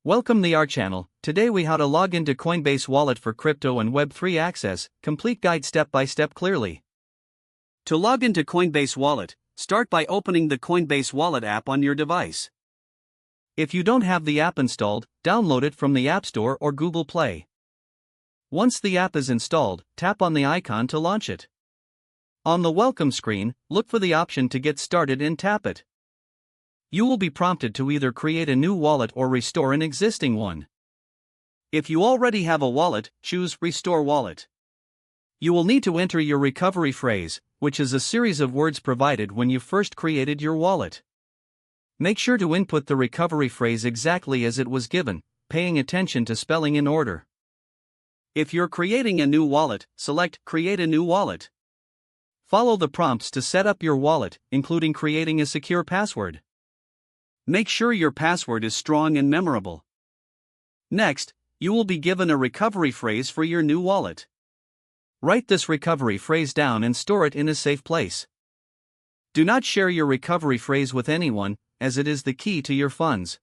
Welcome to our channel. Today we how to log into Coinbase Wallet for crypto and Web3 access, complete guide step by step clearly. To log into Coinbase Wallet, start by opening the Coinbase Wallet app on your device. If you don't have the app installed, download it from the App Store or Google Play. Once the app is installed, tap on the icon to launch it. On the welcome screen, look for the option to get started and tap it. You will be prompted to either create a new wallet or restore an existing one. If you already have a wallet, choose Restore Wallet. You will need to enter your recovery phrase, which is a series of words provided when you first created your wallet. Make sure to input the recovery phrase exactly as it was given, paying attention to spelling in order. If you're creating a new wallet, select Create a new wallet. Follow the prompts to set up your wallet, including creating a secure password. Make sure your password is strong and memorable. Next, you will be given a recovery phrase for your new wallet. Write this recovery phrase down and store it in a safe place. Do not share your recovery phrase with anyone, as it is the key to your funds.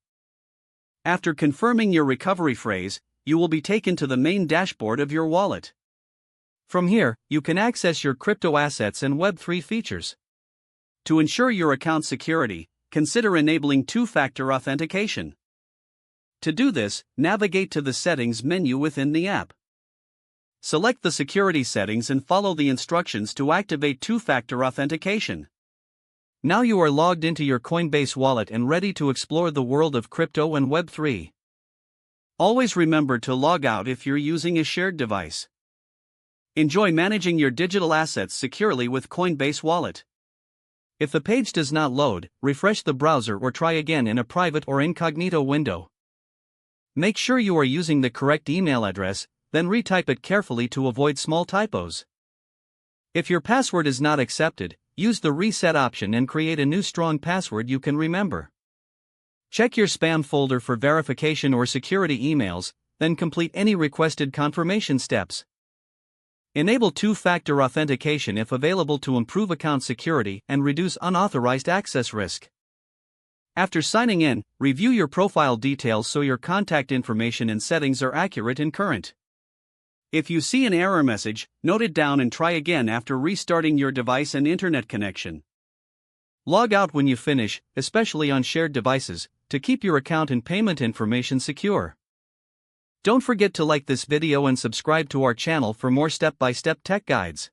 After confirming your recovery phrase, you will be taken to the main dashboard of your wallet. From here, you can access your crypto assets and Web3 features. To ensure your account security, consider enabling two-factor authentication. To do this, navigate to the Settings menu within the app. Select the security settings and follow the instructions to activate two-factor authentication. Now you are logged into your Coinbase wallet and ready to explore the world of crypto and Web3. Always remember to log out if you're using a shared device. Enjoy managing your digital assets securely with Coinbase Wallet. If the page does not load, refresh the browser or try again in a private or incognito window. Make sure you are using the correct email address, then retype it carefully to avoid small typos. If your password is not accepted, use the reset option and create a new strong password you can remember. Check your spam folder for verification or security emails, then complete any requested confirmation steps. Enable two-factor authentication if available to improve account security and reduce unauthorized access risk. After signing in, review your profile details so your contact information and settings are accurate and current. If you see an error message, note it down and try again after restarting your device and internet connection. Log out when you finish, especially on shared devices, to keep your account and payment information secure. Don't forget to like this video and subscribe to our channel for more step-by-step tech guides.